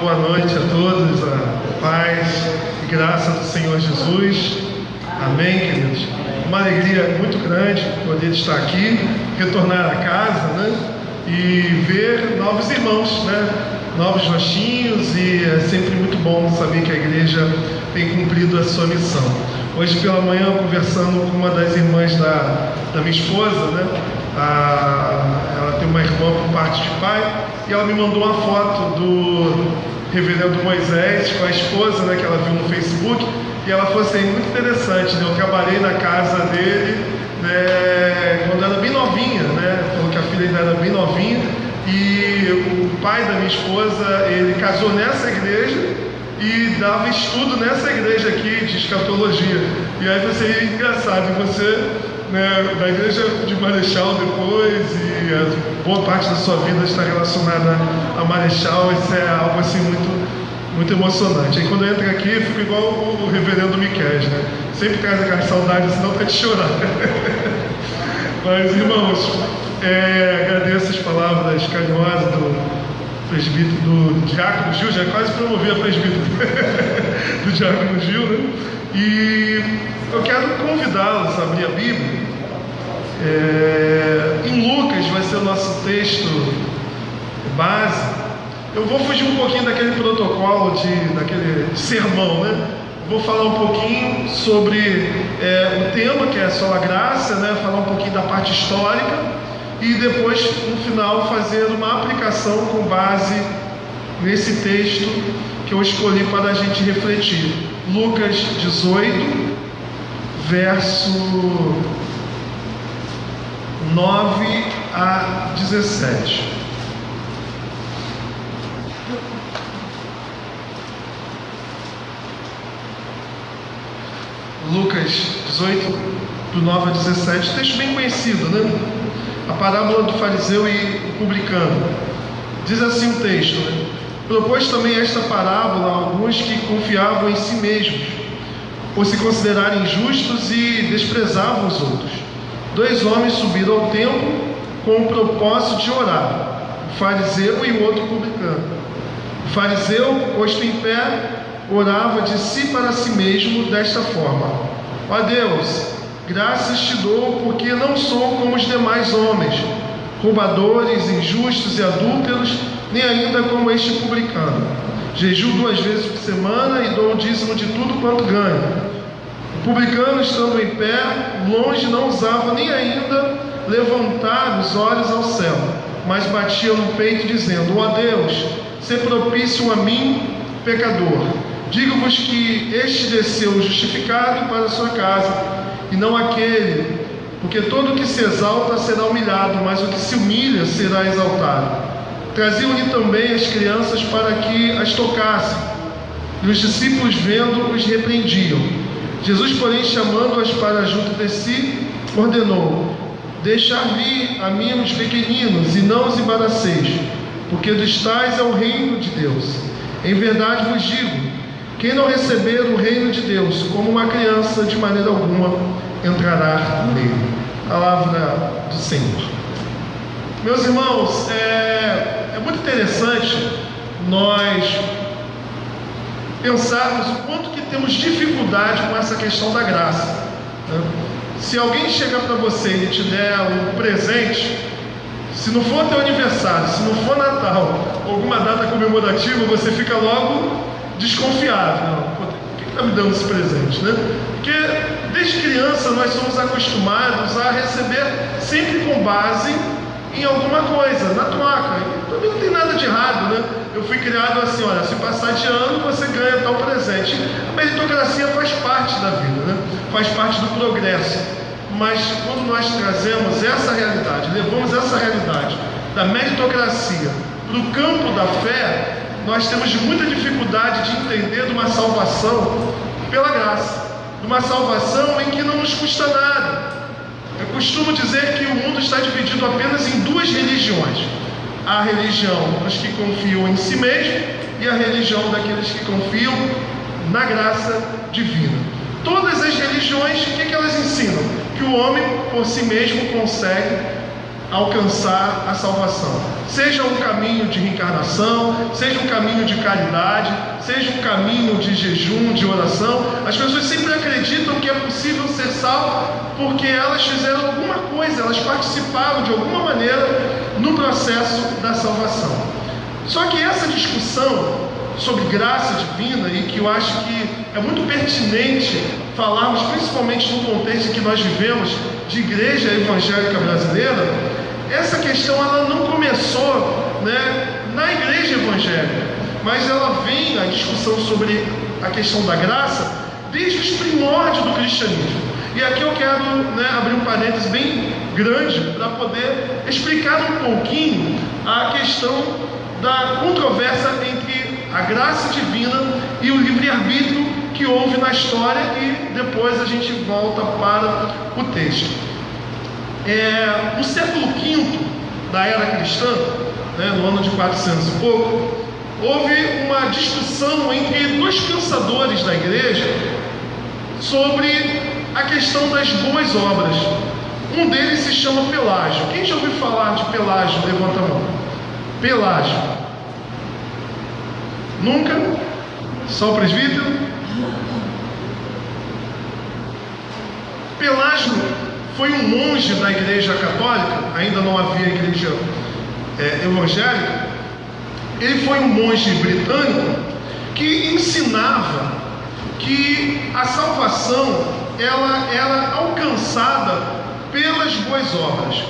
boa noite a todos, a paz e graça do Senhor Jesus. Amém, queridos? Uma alegria muito grande poder estar aqui, retornar a casa, né? E ver novos irmãos, né? Novos rostinhos, e é sempre muito bom saber que a igreja tem cumprido a sua missão. Hoje pela manhã, conversando com uma das irmãs da minha esposa, né? Ela tem uma irmã por parte de pai, e ela me mandou uma foto do reverendo Moisés com a esposa, né, que ela viu no Facebook, e ela falou assim, muito interessante, né? Eu trabalhei na casa dele, né, quando era bem novinha, né? Falou que a filha ainda era bem novinha, e o pai da minha esposa, ele casou nessa igreja e dava estudo nessa igreja aqui de escatologia. E aí você é engraçado, você, né, da igreja de Marechal depois, e a boa parte da sua vida está relacionada a Marechal. Isso é algo assim muito emocionante. Aí quando eu entro aqui, eu fico igual o reverendo Miquel, né? Sempre traz aquela saudade, senão tá de chorar. Mas, irmãos, agradeço as palavras carinhosas do presbítero, do diácono Gil, já quase promovi a presbítero do diácono Gil, né? E eu quero convidá-los a abrir a Bíblia. Em Lucas vai ser o nosso texto base. Eu vou fugir um pouquinho daquele protocolo, daquele sermão, né? Vou falar um pouquinho sobre o tema, que é só a graça, né? Falar um pouquinho da parte histórica, e depois, no final, fazer uma aplicação com base nesse texto que eu escolhi para a gente refletir. Lucas 18, verso 9 a 17. Lucas 18, do 9 a 17, texto bem conhecido, né? A parábola do fariseu e o publicano. Diz assim o texto, né? Propôs também esta parábola a alguns que confiavam em si mesmos, por se considerarem justos, e desprezavam os outros. 2 homens subiram ao templo com o propósito de orar, o fariseu e o outro publicano. O fariseu, posto em pé, orava de si para si mesmo desta forma: ó Deus, graças te dou, porque não sou como os demais homens, roubadores, injustos e adúlteros, nem ainda como este publicano. Jejuo 2 vezes por semana e dou o dízimo de tudo quanto ganho. O publicano, estando em pé, longe, não ousava nem ainda levantar os olhos ao céu, mas batia no peito, dizendo: ó Deus, sê propício a mim, pecador. Digo-vos que este desceu justificado para a sua casa, e não aquele, porque todo o que se exalta será humilhado, mas o que se humilha será exaltado. Traziam-lhe também as crianças para que as tocassem, e os discípulos, vendo, os repreendiam. Jesus, porém, chamando-as para junto de si, ordenou: deixar-lhe a mim os pequeninos, e não os embaraceis, porque dos tais é o reino de Deus. Em verdade vos digo, quem não receber o reino de Deus como uma criança, de maneira alguma entrará nele. Palavra do Senhor. Meus irmãos, é muito interessante nós pensarmos o quanto que temos dificuldade com essa questão da graça, né? Se alguém chegar para você e te der um presente, se não for teu aniversário, se não for Natal, alguma data comemorativa, você fica logo desconfiado. Não, por que está me dando esse presente, né? Porque desde criança nós somos acostumados a receber sempre com base em alguma coisa, na troca. E também não tem nada de errado, né? Eu fui criado assim, olha, se passar de ano você ganha tal presente. A meritocracia faz parte da vida, né? Faz parte do progresso. Mas quando nós trazemos essa realidade, levamos essa realidade da meritocracia para o campo da fé, nós temos muita dificuldade de entender de uma salvação pela graça, de uma salvação em que não nos custa nada. Eu costumo dizer que o mundo está dividido apenas em 2 religiões: a religião dos que confiam em si mesmo e a religião daqueles que confiam na graça divina. Todas as religiões, o que elas ensinam? Que o homem por si mesmo consegue alcançar a salvação. Seja um caminho de reencarnação, seja um caminho de caridade, seja um caminho de jejum, de oração. As pessoas sempre acreditam que é possível ser salvo porque elas fizeram alguma coisa, elas participaram de alguma maneira no processo da salvação. Só que essa discussão sobre graça divina, e que eu acho que é muito pertinente falarmos, principalmente no contexto que nós vivemos de igreja evangélica brasileira, essa questão ela não começou, na igreja evangélica, mas ela vem, a discussão sobre a questão da graça, desde os primórdios do cristianismo. E aqui eu quero abrir um parênteses bem grande para poder explicar um pouquinho a questão da controvérsia entre a graça divina e o livre-arbítrio que houve na história, e depois a gente volta para o texto. No século V da era cristã, no ano de 400 e pouco, houve uma discussão entre dois pensadores da igreja sobre a questão das boas obras. Um deles se chama Pelágio. Quem já ouviu falar de Pelágio? Levanta a mão. Pelágio. Nunca? Só o presbítero? Pelágio foi um monge da igreja católica, ainda não havia igreja evangélica. Ele foi um monge britânico que ensinava que a salvação ela era alcançada pelas boas obras.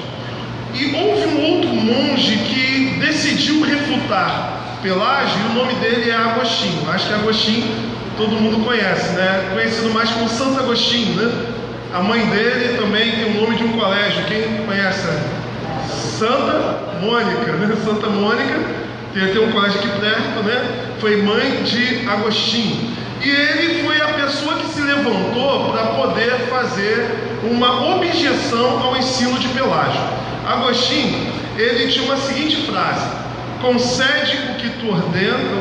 E houve um outro monge que decidiu refutar Pelágio, e o nome dele é Agostinho. Acho que Agostinho todo mundo conhece, conhecido mais como Santo Agostinho, A mãe dele também tem o nome de um colégio. Quem conhece? Santa Mônica, Santa Mônica, tem um colégio aqui perto, Foi mãe de Agostinho. E ele foi a pessoa que se levantou para poder fazer uma objeção ao ensino de Pelágio. Agostinho, ele tinha uma seguinte frase: concede o que tu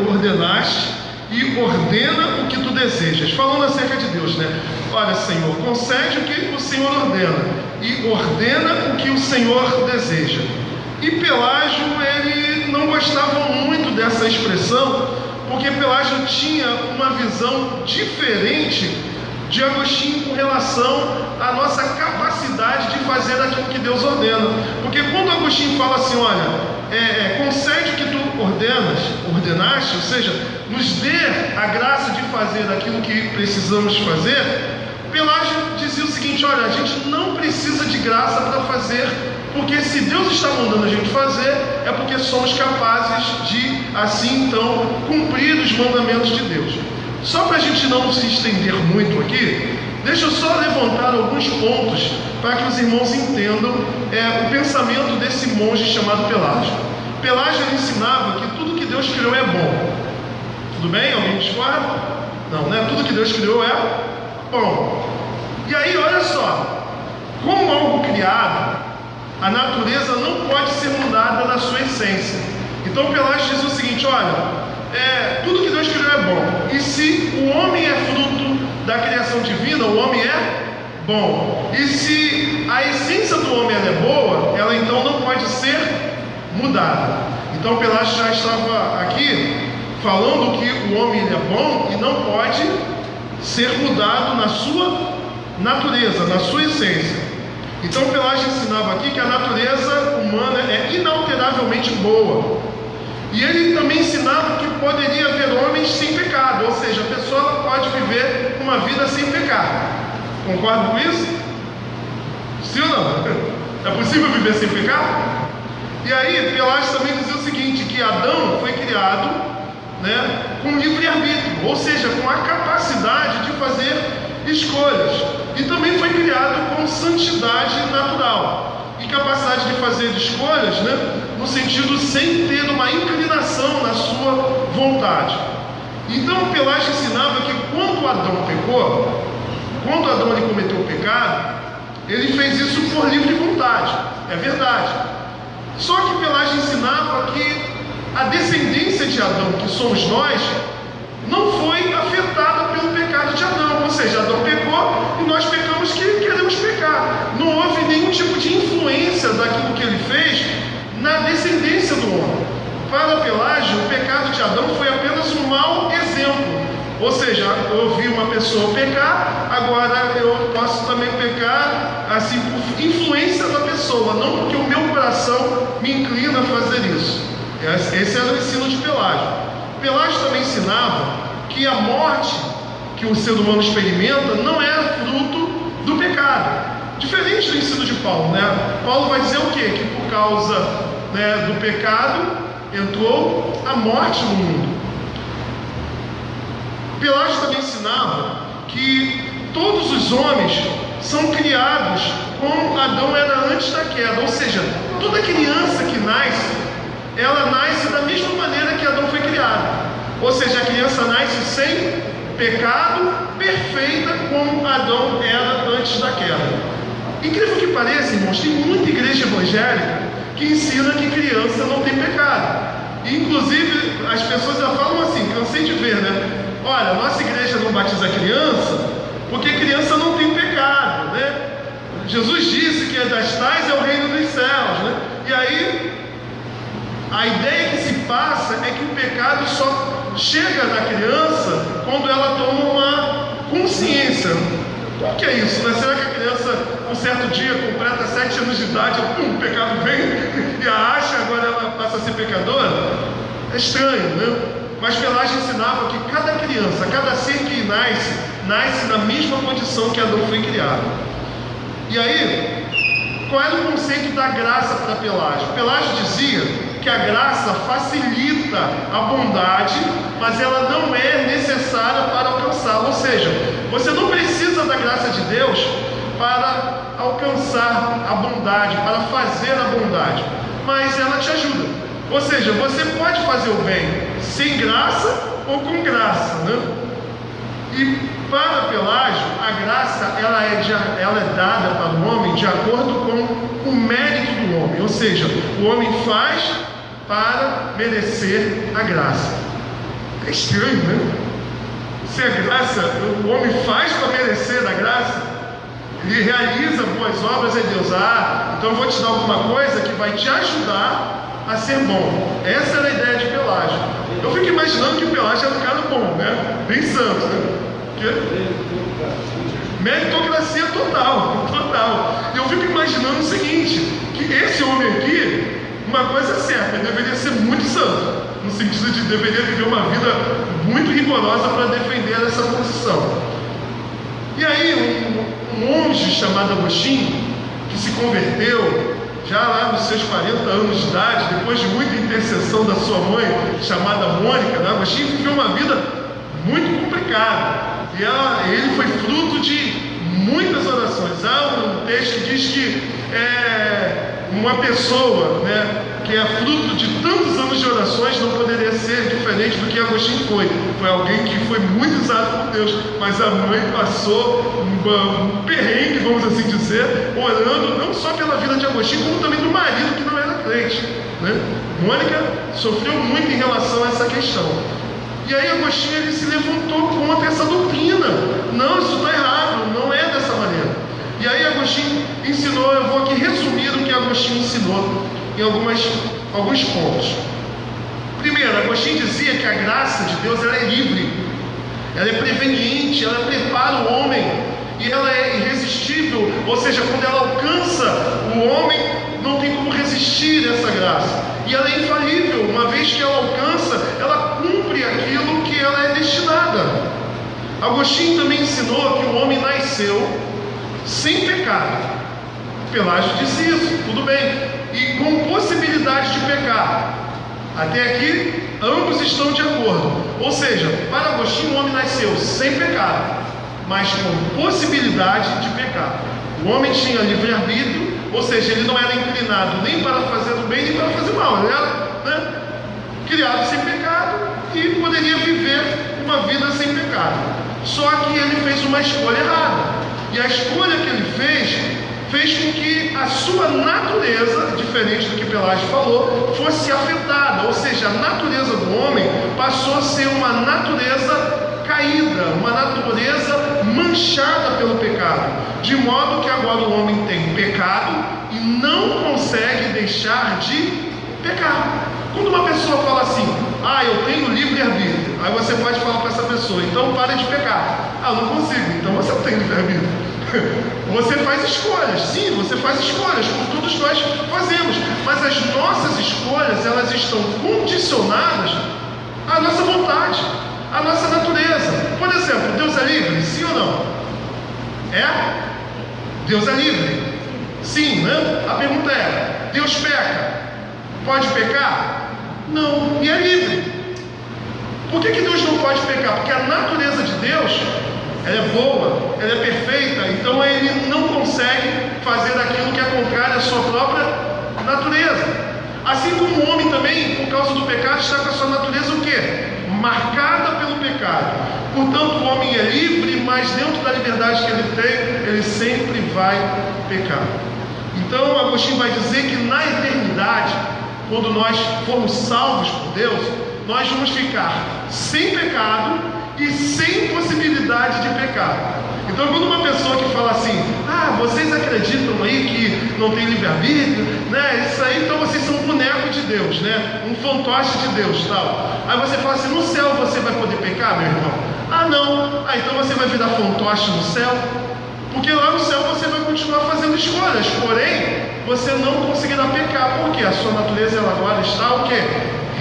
ordenaste e ordena o que tu desejas. Falando acerca de Deus, Olha, Senhor, concede o que o Senhor ordena e ordena o que o Senhor deseja. E Pelágio, ele não gostava muito dessa expressão, porque Pelágio tinha uma visão diferente de Agostinho com relação à nossa capacidade de fazer aquilo que Deus ordena. Porque quando Agostinho fala assim, olha, concede o que tu ordenaste, ou seja, nos dê a graça de fazer aquilo que precisamos fazer, Pelágio dizia o seguinte: olha, a gente não precisa de graça para fazer, porque se Deus está mandando a gente fazer, é porque somos capazes de, assim então, cumprir os mandamentos de Deus. Só para a gente não se estender muito aqui, deixa eu só levantar alguns pontos para que os irmãos entendam o pensamento desse monge chamado Pelágio. Pelágio ensinava que tudo que Deus criou é bom. Tudo bem? Alguém discorda? Não, Tudo que Deus criou é bom. E aí, olha só, como algo criado, a natureza não pode ser mudada da sua essência. Então Pelágio diz o seguinte: olha, tudo que Deus criou é bom. E se o homem é fruto da criação divina, o homem é bom. E se a essência do homem é boa, ela então não pode ser mudada. Então Pelágio já estava aqui falando que o homem é bom e não pode ser mudado na sua natureza, na sua essência. Então Pelágio ensinava aqui que a natureza humana é inalteravelmente boa. E ele também ensinava que poderia haver homens sem pecado, ou seja, a pessoa pode viver uma vida sem pecado. Concorda com isso? Sim ou não? É possível viver sem pecado? E aí Pelágio também dizia o seguinte, que Adão foi criado com livre-arbítrio, ou seja, com a capacidade de fazer escolhas. E também foi criado com santidade natural e capacidade de fazer escolhas, no sentido sem ter uma inclinação na sua vontade. Então Pelágio ensinava que quando Adão pecou, quando Adão ele cometeu o pecado, ele fez isso por livre vontade, é verdade. Só que Pelágio ensinava que a descendência de Adão, que somos nós, não foi afetada pelo pecado de Adão. Ou seja, Adão pecou e nós pecamos que queremos pecar. Não houve nenhum tipo de influência daquilo que ele fez seja, eu vi uma pessoa pecar, agora eu posso também pecar assim por influência da pessoa, não porque o meu coração me inclina a fazer isso. Esse era o ensino de Pelágio. Pelágio também ensinava que a morte que o ser humano experimenta não é fruto do pecado. Diferente do ensino de Paulo, né? Paulo vai dizer o quê? Que por causa, né, do pecado entrou a morte no mundo. Pelágio também ensinava que todos os homens são criados como Adão era antes da queda, ou seja, toda criança que nasce, ela nasce da mesma maneira que Adão foi criado, ou seja, a criança nasce sem pecado, perfeita como Adão era antes da queda. Incrível que pareça, irmãos, tem muita igreja evangélica que ensina que criança não tem pecado. Inclusive, as pessoas já falam assim, cansei de ver, né? Olha, nossa igreja não batiza criança porque criança não tem pecado, né? Jesus disse que das tais é o reino dos céus, né? E aí, a ideia que se passa é que o pecado só chega na criança quando ela toma uma consciência. O que é isso, né? Será que a criança, um certo dia, completa 7 anos de idade, o pecado vem e a acha, agora ela passa a ser pecadora? É estranho, né? Mas Pelágio ensinava que cada criança, cada ser que nasce, nasce na mesma condição que Adão foi criado. E aí, qual era o conceito da graça para Pelágio? Pelágio dizia que a graça facilita a bondade, mas ela não é necessária para alcançá-la. Ou seja, você não precisa da graça de Deus para alcançar a bondade, para fazer a bondade, mas ela te ajuda. Ou seja, você pode fazer o bem sem graça ou com graça, né? E para Pelágio, a graça ela é dada para o homem de acordo com o mérito do homem. Ou seja, o homem faz para merecer a graça. É estranho, né? Se a graça, o homem faz para merecer a graça, ele realiza boas obras em Deus. Então eu vou te dar alguma coisa que vai te ajudar a ser bom. Essa era a ideia de Pelágio. Eu fico imaginando que o Pelágio era um cara bom, né? Bem santo, né? Meritocracia total. E eu fico imaginando o seguinte, que esse homem aqui, uma coisa é certa, ele deveria ser muito santo, no sentido de deveria viver uma vida muito rigorosa para defender essa posição. E aí um monge chamado Agostinho, que se converteu já lá nos seus 40 anos de idade, depois de muita intercessão da sua mãe, chamada Mônica, né? Agostinho viveu uma vida muito complicada, e ele foi fruto de muitas orações. Há um texto que diz que uma pessoa, né, que é fruto de tantos anos de orações, não poderia ser diferente do que Agostinho foi. Foi alguém que foi muito usado por Deus, mas a mãe passou um perrengue, vamos assim dizer, orando não só pela vida de Agostinho, como também do marido que não era crente, né? Mônica sofreu muito em relação a essa questão. E aí Agostinho ele se levantou contra essa doutrina. Não, isso está errado, não é dessa maneira. E aí Agostinho ensinou, eu vou aqui resumir o que Agostinho ensinou em alguns pontos. Primeiro, Agostinho dizia que a graça de Deus ela é livre, ela é preveniente, ela prepara o homem, e ela é irresistível, ou seja, quando ela alcança o homem, não tem como resistir a essa graça. E ela é infalível, uma vez que ela alcança, ela cumpre aquilo que ela é destinada. Agostinho também ensinou que o homem nasceu sem pecado. Pelágio disse isso, tudo bem, e com possibilidade de pecar. Até aqui, ambos estão de acordo. Ou seja, para Agostinho, o homem nasceu sem pecado, mas com possibilidade de pecar. O homem tinha livre-arbítrio, ou seja, ele não era inclinado nem para fazer o bem, nem para fazer o mal. Ele era, né, criado sem pecado e poderia viver uma vida sem pecado. Só que ele fez uma escolha errada. E a escolha que ele fez com que a sua natureza, diferente do que Pelágio falou, fosse afetada. Ou seja, a natureza do homem passou a ser uma natureza caída, uma natureza manchada pelo pecado, de modo que agora o homem tem pecado e não consegue deixar de pecar. Quando uma pessoa fala assim, eu tenho livre-arbítrio, Aí você pode falar para essa pessoa: então pare de pecar. Ah, não consigo. Então você não tem livre-arbítrio. Você faz escolhas, sim, você faz escolhas, como todos nós fazemos, mas as nossas escolhas, elas estão condicionadas à nossa vontade, à nossa natureza. Por exemplo, Deus é livre? Sim ou não? É? Deus é livre? Sim, né? A pergunta é: Deus peca? Pode pecar? Não, e é livre. Por que Deus não pode pecar? Porque a natureza de Deus, ela é boa, ela é perfeita, então Ele não consegue fazer aquilo que é contrário à sua própria natureza. Assim como o homem também, por causa do pecado, está com a sua natureza o quê? Marcada pelo pecado. Portanto, o homem é livre, mas dentro da liberdade que ele tem, ele sempre vai pecar. Então, Agostinho vai dizer que na eternidade, quando nós formos salvos por Deus, nós vamos ficar sem pecado e sem possibilidade de pecar. Então, quando uma pessoa que fala assim: ah, vocês acreditam aí que não tem livre-arbítrio, né? Isso aí, então vocês são um boneco de Deus, né? Um fantoche de Deus, tal. Aí você fala assim: no céu você vai poder pecar, meu irmão? Ah, não. Ah, então você vai virar fantoche no céu? Porque lá no céu você vai continuar fazendo escolhas, porém, você não conseguirá pecar. Por quê? A sua natureza, ela agora está o quê?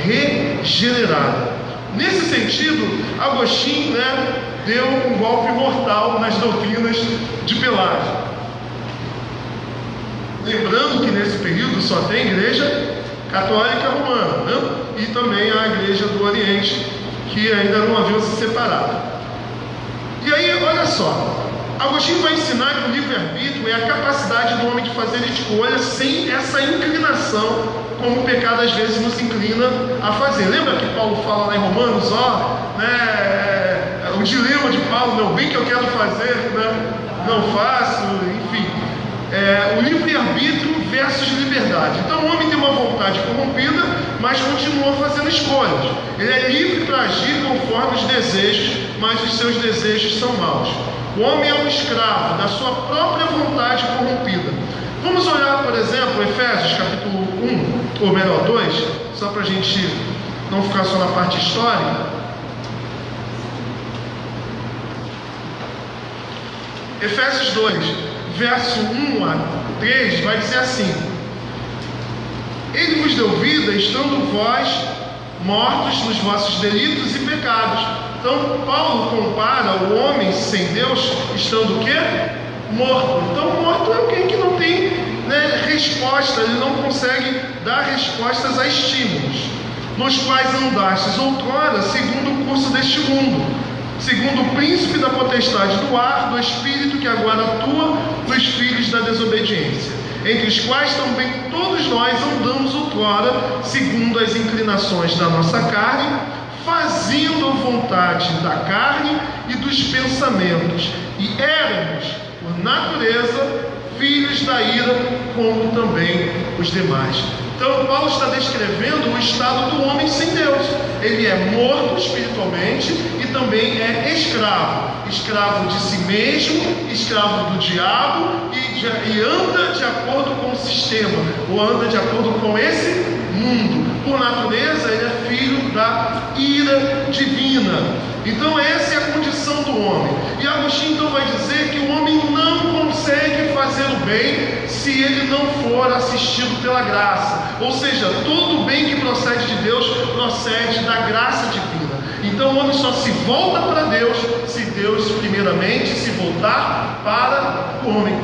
Regenerada. Nesse sentido, Agostinho, né, deu um golpe mortal nas doutrinas de Pelágio. Lembrando que nesse período só tem igreja católica romana, né? E também a igreja do Oriente, que ainda não haviam se separado. E aí, olha só, Agostinho vai ensinar que o livre-arbítrio é a capacidade do homem de fazer escolhas sem essa inclinação, como o pecado às vezes nos inclina a fazer. Lembra que Paulo fala lá em Romanos, o dilema de Paulo, né? O bem que eu quero fazer, né? Não faço, enfim. O livre-arbítrio versus liberdade. Então o homem tem uma vontade corrompida, mas continua fazendo escolhas. Ele é livre para agir conforme os desejos, mas os seus desejos são maus. O homem é um escravo da sua própria vontade corrompida. Vamos olhar, por exemplo, Efésios capítulo 1, ou melhor, 2, só para a gente não ficar só na parte histórica. Efésios 2, verso 1 a 3, vai dizer assim: Ele vos deu vida, estando vós mortos nos vossos delitos e pecados. Então, Paulo compara o homem sem Deus, estando o quê? Morto. Então, morto é alguém que não tem, né, resposta, ele não consegue dar respostas a estímulos, nos quais andastes outrora, segundo o curso deste mundo, segundo o príncipe da potestade do ar, do espírito que agora atua nos filhos da desobediência, entre os quais também todos nós andamos outrora, segundo as inclinações da nossa carne, fazendo a vontade da carne e dos pensamentos, e éramos, por natureza, filhos da ira, como também os demais. Então, Paulo está descrevendo o estado do homem sem Deus. Ele é morto espiritualmente e também é escravo. Escravo de si mesmo, escravo do diabo e anda de acordo com o sistema, ou anda de acordo com esse mundo. Por natureza, ele é filho da ira divina. Então, essa é a condição do homem. E Agostinho então vai dizer que o homem não consegue fazer o bem se ele não for assistido pela graça. Ou seja, todo o bem que procede de Deus procede da graça divina. Então o homem só se volta para Deus se Deus primeiramente se voltar para o homem.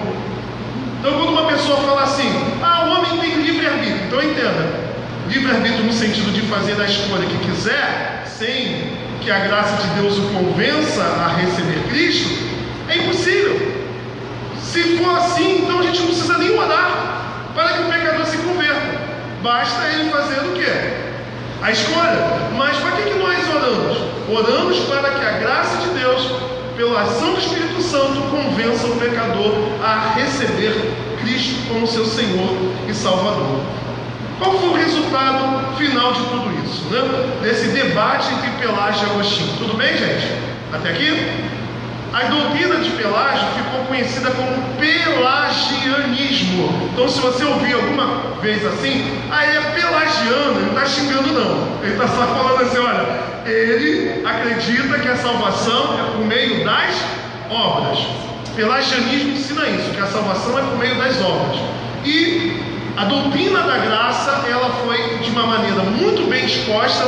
Então quando uma pessoa fala assim: o homem tem livre-arbítrio. Então entenda, livre-arbítrio no sentido de fazer a escolha que quiser, sem que a graça de Deus o convença a receber Cristo, é impossível. Se for assim, então a gente não precisa nem orar para que o pecador se converta. Basta ele fazer o quê? A escolha. Mas para que nós oramos? Oramos para que a graça de Deus, pela ação do Espírito Santo, convença o pecador a receber Cristo como seu Senhor e Salvador. Qual foi o resultado final de tudo isso, né? Desse debate entre Pelágio e Agostinho? Tudo bem, gente? Até aqui? A doutrina de Pelágio ficou conhecida como pelagianismo. Então, se você ouvir alguma vez assim, ele é pelagiano, ele não está xingando não. Ele está só falando assim: olha, Ele acredita que a salvação é por meio das obras. Pelagianismo ensina isso, que a salvação é por meio das obras. E a doutrina da graça, ela foi de uma maneira muito bem exposta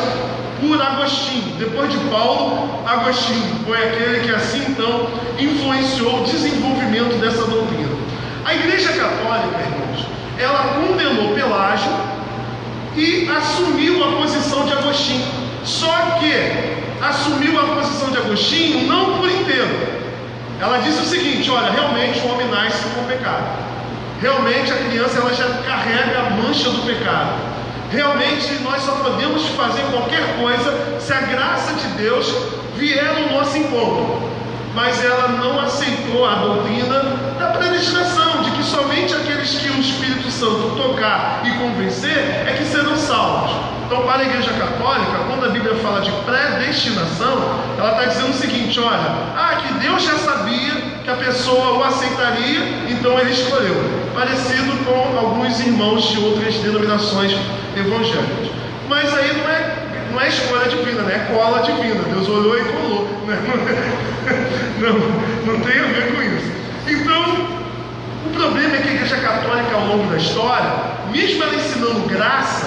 por Agostinho. Depois de Paulo, Agostinho foi aquele que assim então influenciou o desenvolvimento dessa doutrina. A Igreja Católica, irmãos, ela condenou Pelágio e assumiu a posição de Agostinho. Só que assumiu a posição de Agostinho não por inteiro. Ela disse o seguinte: olha, realmente o homem nasce com pecado. Realmente a criança ela já carrega a mancha do pecado. Realmente nós só podemos fazer qualquer coisa se a graça de Deus vier no nosso encontro. Mas ela não aceitou a doutrina da predestinação, de que somente aqueles que o Espírito Santo tocar e convencer é que serão salvos. Então, para a Igreja Católica, quando a Bíblia fala de predestinação, ela está dizendo o seguinte: olha, que Deus já sabia que a pessoa o aceitaria, então ele escolheu. Parecido com alguns irmãos de outras denominações evangélicas. Mas aí não é escolha divina, né? É cola divina. Deus olhou e colou, né? Não tem a ver com isso. Então, o problema é que a Igreja Católica, ao longo da história, mesmo ela ensinando graça,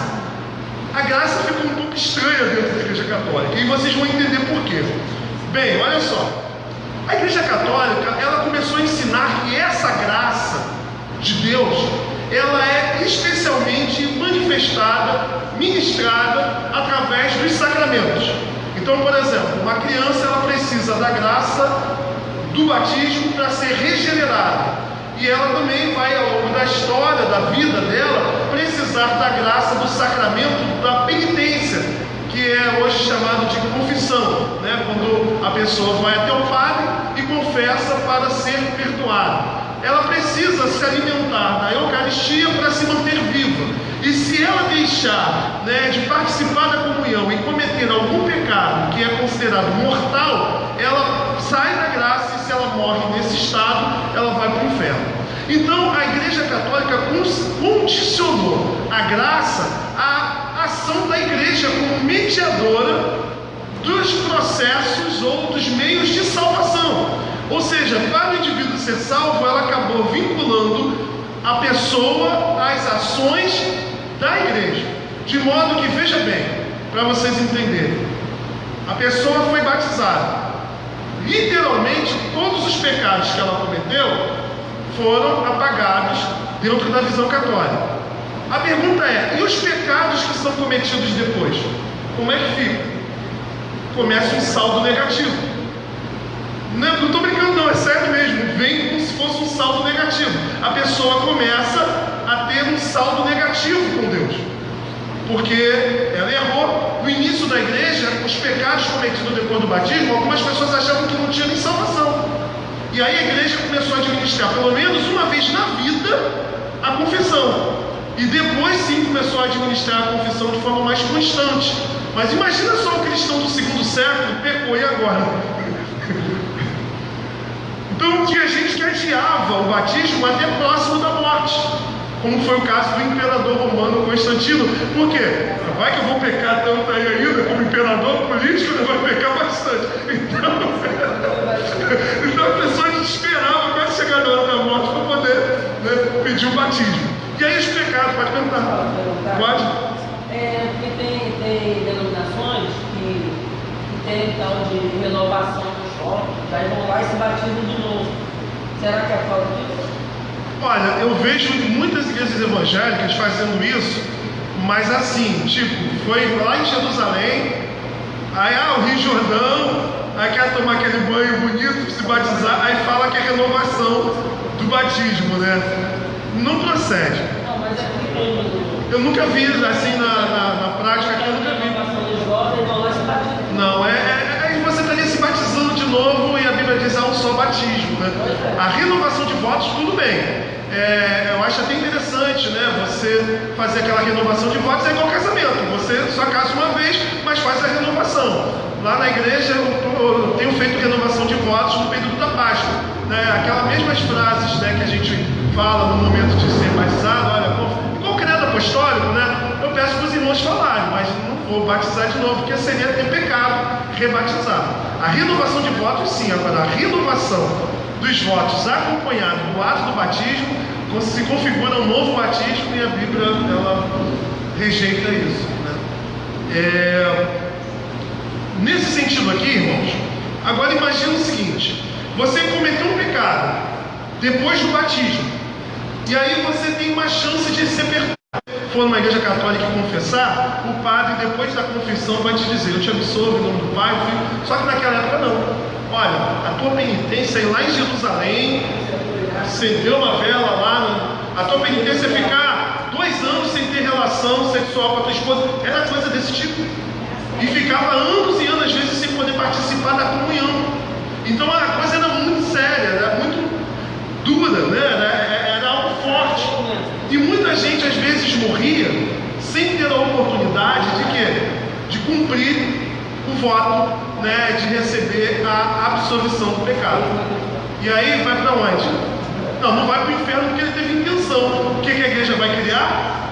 a graça fica um pouco estranha dentro da Igreja Católica. E vocês vão entender por quê. Bem, olha só. A Igreja Católica, ela começou a ensinar que essa graça de Deus, ela é especialmente manifestada, ministrada através dos sacramentos. Então, por exemplo, uma criança ela precisa da graça do batismo para ser regenerada. E ela também vai, ao longo da história, da vida dela, precisar da graça do sacramento da penitência, que é hoje chamado de confissão, né? Quando a pessoa vai até o padre e confessa para ser perdoada. Ela precisa se alimentar da Eucaristia para se manter viva. E se ela deixar, né, de participar da comunhão e cometer algum pecado que é considerado mortal, ela sai da graça e se ela morre nesse estado, ela vai para o inferno. Então a Igreja Católica condicionou a graça à ação da Igreja como mediadora dos processos ou dos meios de salvação. Ou seja, para o indivíduo ser salvo, ela acabou vinculando a pessoa às ações da igreja. De modo que, veja bem, para vocês entenderem, a pessoa foi batizada. Literalmente, todos os pecados que ela cometeu foram apagados dentro da visão católica. A pergunta é: e os pecados que são cometidos depois? Como é que fica? Começa um saldo negativo. Não estou brincando não, é sério mesmo. Vem como se fosse um saldo negativo. A pessoa começa a ter um saldo negativo com Deus, porque ela errou. No início da igreja, os pecados cometidos depois do batismo, algumas pessoas achavam que não tinha nem salvação. E aí a igreja começou a administrar pelo menos uma vez na vida a confissão. E depois sim começou a administrar a confissão de forma mais constante. Mas imagina só o cristão do segundo século pecou e agora? Então tinha gente que adiava o batismo até próximo da morte, como foi o caso do imperador romano Constantino. Por quê? Vai que eu vou pecar tanto aí ainda, como imperador político, né? Vai pecar bastante. Então a pessoa esperava quase chegar na hora da morte para poder, né, pedir o batismo. E aí os pecados, pode perguntar? Pode? Porque tem denominações que tem tal de renovação dos votos, daí vão lá e se batizam de novo. Será que é falta disso? Olha, eu vejo muitas igrejas evangélicas fazendo isso, mas assim, tipo, foi lá em Jerusalém, aí o Rio Jordão, aí quer tomar aquele banho bonito, se batizar, aí fala que é renovação do batismo, né? Não procede. Não, mas é que eu nunca vi assim na prática, aqui eu nunca vi. Não, você estaria se batizando de novo e a Bíblia diz um só batismo, né? A renovação de votos, tudo bem. Eu acho até interessante, né? Você fazer aquela renovação de votos é igual casamento. Você só casa uma vez, mas faz a renovação. Lá na igreja eu tenho feito renovação de votos no período da Páscoa, né? Aquelas mesmas frases, né, que a gente fala no momento de ser batizado, olha, igual o credo apostólico, né? Eu peço para os irmãos falarem, mas não ou batizar de novo, porque seria ter pecado, rebatizar. A renovação de votos, sim. Agora, a renovação dos votos acompanhado do ato do batismo se configura um novo batismo, e a Bíblia ela rejeita isso, né? Nesse sentido aqui, irmãos, agora imagina o seguinte: você cometeu um pecado depois do batismo, e aí você tem uma chance de ser perdoado. Se for numa igreja católica e confessar, o padre, depois da confissão, vai te dizer: eu te absolvo em nome do Pai, do Filho. Só que naquela época não. Olha, a tua penitência é ir lá em Jerusalém, acender uma vela lá, a tua penitência é ficar 2 anos sem ter relação sexual com a tua esposa. Era coisa desse tipo. E ficava anos e anos, às vezes, sem poder participar da comunhão. Então a coisa era muito séria, era muito dura, né? Era algo forte. E muita gente às vezes morria sem ter a oportunidade de quê? De cumprir o voto, né? De receber a absolvição do pecado. E aí vai para onde? Não vai para o inferno porque ele teve intenção. O que a igreja vai criar?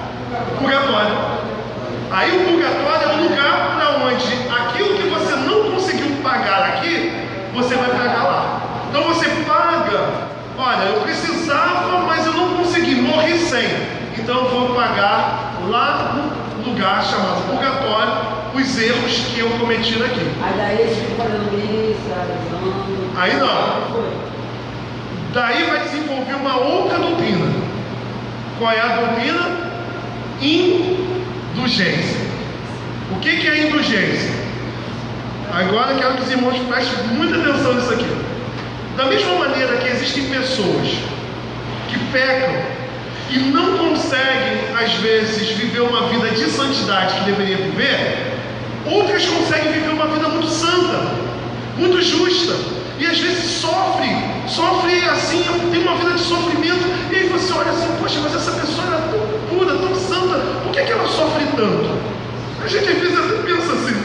Purgatório. Aí o purgatório é um lugar para onde aquilo que você não conseguiu pagar aqui, você vai pagar lá. Então você paga. Olha, eu precisava, mas eu não consegui, morri sem. Então eu vou pagar lá no lugar chamado purgatório os erros que eu cometi aqui. Aí daí eles ficam fazendo missa, rezando. Aí não. Daí vai desenvolver uma outra doutrina. Qual é a doutrina? Indulgência. O que é indulgência? Agora eu quero que os irmãos prestem muita atenção nisso aqui. Da mesma maneira que existem pessoas que pecam e não conseguem, às vezes, viver uma vida de santidade que deveria viver, outras conseguem viver uma vida muito santa, muito justa, e às vezes sofre assim, tem uma vida de sofrimento, e aí você olha assim: poxa, mas essa pessoa era tão pura, tão santa, por que ela sofre tanto? A gente às vezes até pensa assim,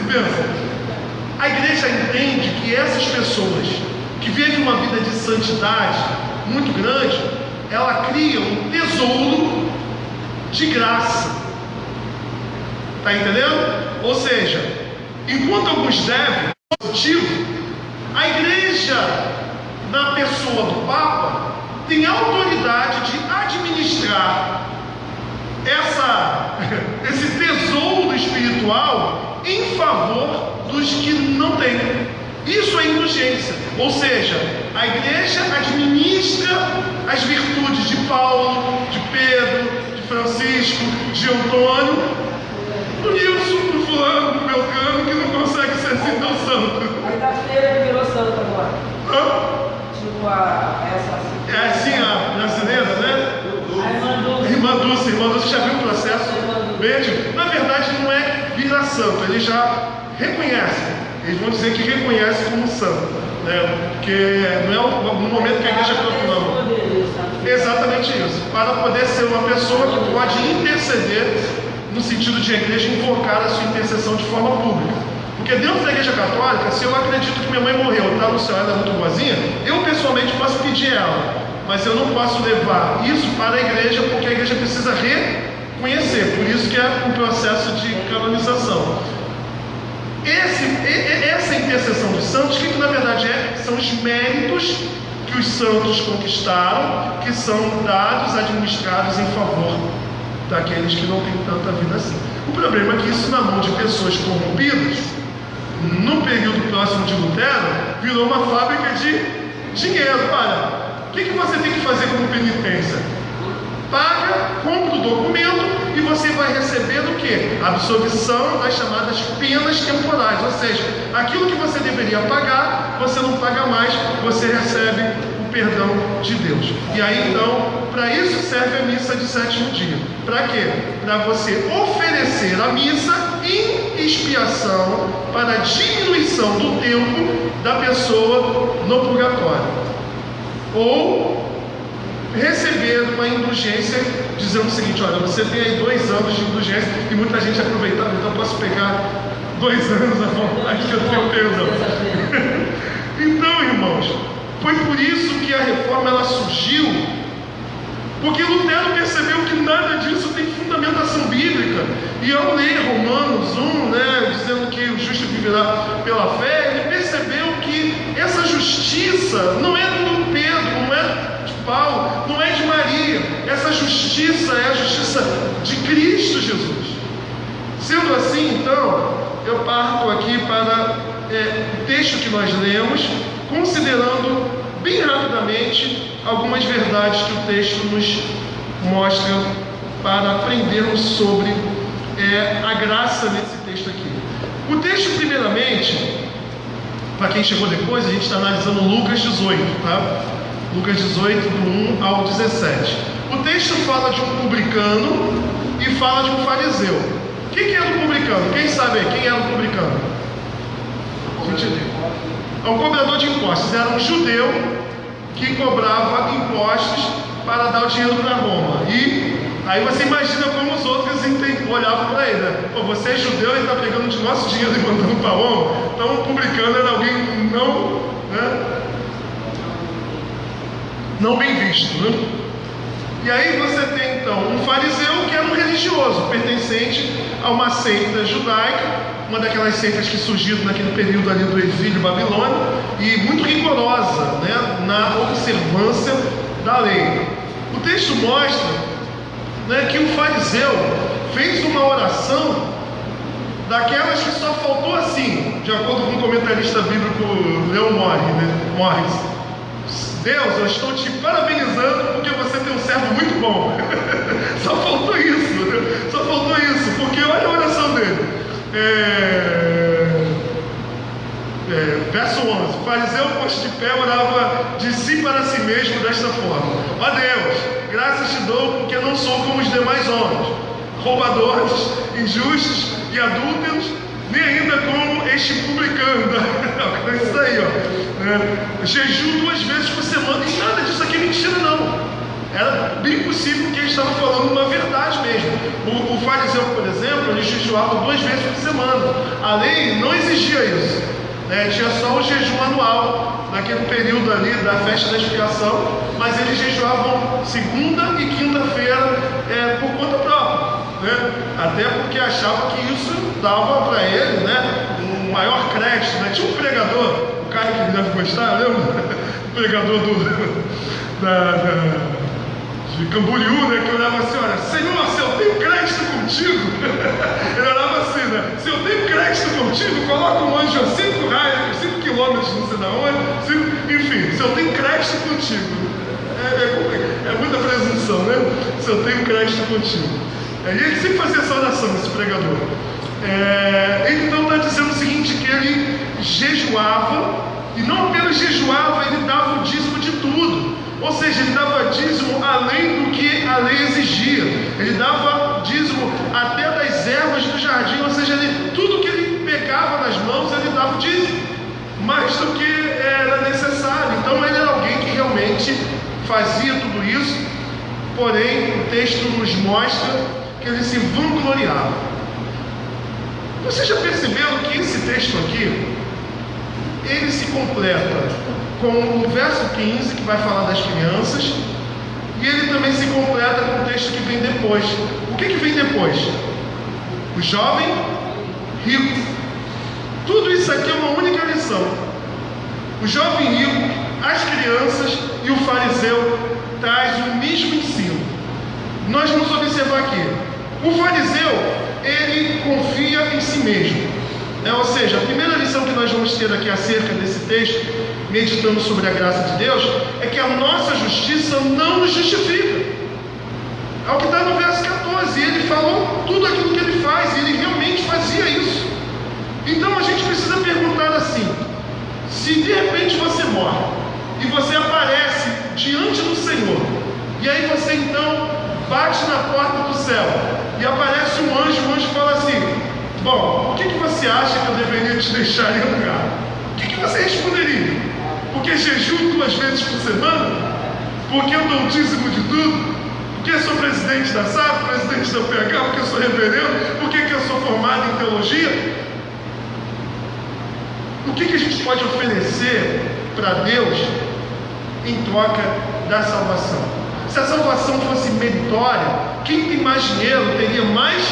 A igreja entende que essas pessoas que vivem uma vida de santidade muito grande, ela cria um tesouro de graça. Está entendendo? Ou seja, enquanto alguns devem, positivo, a igreja, na pessoa do Papa, tem autoridade de administrar esse tesouro espiritual em favor dos que não têm. Isso é indulgência. Ou seja, a igreja administra as virtudes de Paulo, de Pedro, de Francisco, de Antônio, do Nilson, do fulano, do Beltrano, que não consegue ser assim tão santo. Aí da feira virou santo agora. Hã? Tipo essa. É assim a brasileira, né? A Irmã Dulce, já viu o processo? Bem, na verdade não é virar santo, eles já reconhecem. Eles vão dizer que reconhece como santo, né? Porque não é no momento que a igreja proclama. Exatamente isso. Para poder ser uma pessoa que pode interceder, no sentido de a igreja invocar a sua intercessão de forma pública. Porque dentro da igreja católica, se eu acredito que minha mãe morreu, está no céu, ela é muito boazinha, eu pessoalmente posso pedir ela, mas eu não posso levar isso para a igreja, porque a igreja precisa reconhecer. Por isso que é um processo de canonização. Essa intercessão dos santos, o que na verdade são os méritos que os santos conquistaram, que são dados, administrados em favor daqueles que não têm tanta vida assim. O problema é que isso, na mão de pessoas corrompidas, no período próximo de Lutero, virou uma fábrica de dinheiro. Olha, o que você tem que fazer como penitência? Paga, compra o documento e você vai receber o quê? A absolvição das chamadas penas temporais. Ou seja, aquilo que você deveria pagar, você não paga mais, você recebe o perdão de Deus. E aí então, para isso serve a missa de sétimo dia. Para quê? Para você oferecer a missa em expiação para a diminuição do tempo da pessoa no purgatório. Ou receber uma indulgência dizendo o seguinte: olha, você tem aí 2 anos de indulgência, e muita gente aproveitando, então eu posso pegar 2 anos à vontade que eu tenho perdão. Então, irmãos, foi por isso que a reforma ela surgiu Porque Lutero percebeu que nada disso tem fundamentação bíblica. E ao ler Romanos 1, dizendo que o justo viverá pela fé, ele percebeu que essa justiça não é do Pedro, não é de Paulo, não é de Maria. Essa justiça é a justiça de Cristo Jesus. Sendo assim, então, eu parto aqui para o texto que nós lemos, considerando bem rapidamente algumas verdades que o texto nos mostra para aprendermos sobre a graça nesse texto aqui. O texto, primeiramente, para quem chegou depois, a gente está analisando Lucas 18, tá? Lucas 18, do 1 ao 17. O texto fala de um publicano e fala de um fariseu. Quem era o publicano? Quem sabe aí? Quem era o publicano? É um cobrador de impostos. Era um judeu que cobrava impostos para dar o dinheiro para Roma. E aí você imagina como os outros olhavam para ele, né? Pô, você é judeu e está pegando de nosso dinheiro e mandando para Roma. Então o publicano era alguém não bem visto, né? E aí você tem então um fariseu que era um religioso, pertencente a uma seita judaica, uma daquelas seitas que surgiram naquele período ali do exílio babilônico, e muito rigorosa, na observância da lei. O texto mostra, que o fariseu fez uma oração daquelas que só faltou assim, de acordo com o comentarista bíblico Leon Morris. Deus, eu estou te parabenizando porque você tem um servo muito bom. Só faltou isso, Só faltou isso, porque olha a oração dele. Verso 11: o fariseu, posto de pé, orava de si para si mesmo desta forma: ó Deus, graças te dou porque não sou como os demais homens, roubadores, injustos e adúlteros, nem ainda como este publicano. Isso aí, jejum 2 vezes por semana. E nada disso aqui é mentira, não. Era bem possível que ele estava falando uma verdade mesmo. O fariseu, por exemplo, ele jejuava 2 vezes por semana. A lei não exigia isso. Tinha só o jejum anual, naquele período ali da festa da expiação, mas eles jejuavam segunda e quinta-feira por conta própria. Até porque achavam que isso dava para ele um maior crédito. Tinha um pregador, o cara que ele deve gostar, lembra? O pregador de Camboriú, que olhava assim: olha, Senhor, se eu tenho crédito contigo, ele olhava assim, se eu tenho crédito contigo, coloca um anjo a 5 quilômetros, não sei da onde, enfim, se eu tenho crédito contigo, é muita presunção, se eu tenho crédito contigo. E ele sempre fazia essa oração, esse pregador. Ele então está dizendo o seguinte, que ele jejuava, e não apenas jejuava, ele dava o dízimo de tudo. Ou seja, ele dava dízimo além do que a lei exigia. Ele dava dízimo até das ervas do jardim, ou seja, tudo que ele pegava nas mãos, ele dava o dízimo, mais do que era necessário. Então ele era alguém que realmente fazia tudo isso, porém o texto nos mostra que ele se vangloriava. Vocês já perceberam que esse texto aqui, ele se completa com o verso 15, que vai falar das crianças, e ele também se completa com o texto que vem depois. O que vem depois? O jovem rico. Tudo isso aqui é uma única lição. O jovem rico, as crianças e o fariseu traz o mesmo ensino. Nós vamos observar aqui. O fariseu, ele confia em si mesmo. Ou seja, a primeira lição que nós vamos ter aqui acerca desse texto, meditando sobre a graça de Deus, é que a nossa justiça não nos justifica. É o que está no verso 14. Ele falou tudo aquilo que ele faz, e ele realmente fazia isso. Então a gente precisa perguntar assim: se de repente você morre e você aparece diante do Senhor, e aí você então bate na porta do céu e aparece um anjo, o anjo fala assim: bom, o que você acha que eu deveria te deixar entrar? O que você responderia? Porque jejuo 2 vezes por semana? Porque eu dou o dízimo de tudo? Porque eu sou presidente da SAF, presidente da PH? Porque eu sou reverendo? Porque eu sou formado em teologia? O que a gente pode oferecer para Deus em troca da salvação? Se a salvação fosse meritória, quem tem mais dinheiro teria mais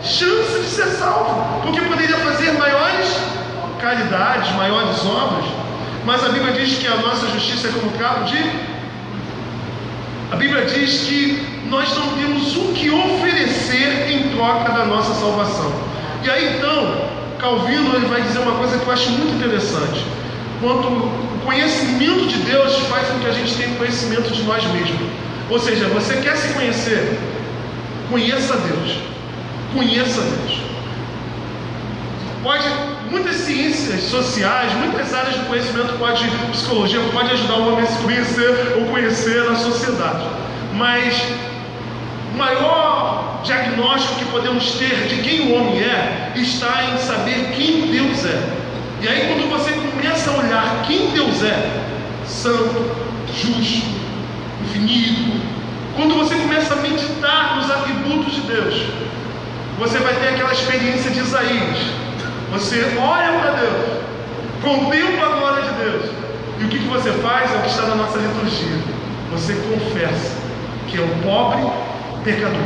chance de ser salvo, porque poderia fazer maiores caridades, maiores obras. Mas a Bíblia diz que a nossa justiça é como cravo de... A Bíblia diz que nós não temos o que oferecer em troca da nossa salvação. E aí então, Calvino ele vai dizer uma coisa que eu acho muito interessante. Quanto o conhecimento de Deus faz com que a gente tenha conhecimento de nós mesmos. Ou seja, você quer se conhecer? Conheça Deus. Conheça Deus. Muitas ciências sociais, muitas áreas do conhecimento, psicologia, pode ajudar o homem a se conhecer ou conhecer a sociedade. Mas o maior diagnóstico que podemos ter de quem o homem é, está em saber quem Deus é. E aí quando você começa a olhar quem Deus é, santo, justo, infinito, quando você começa a meditar nos atributos de Deus, você vai ter aquela experiência de Isaías. Você olha para Deus, contempla a glória de Deus, e o que você faz é o que está na nossa liturgia. Você confessa que é o pobre pecador.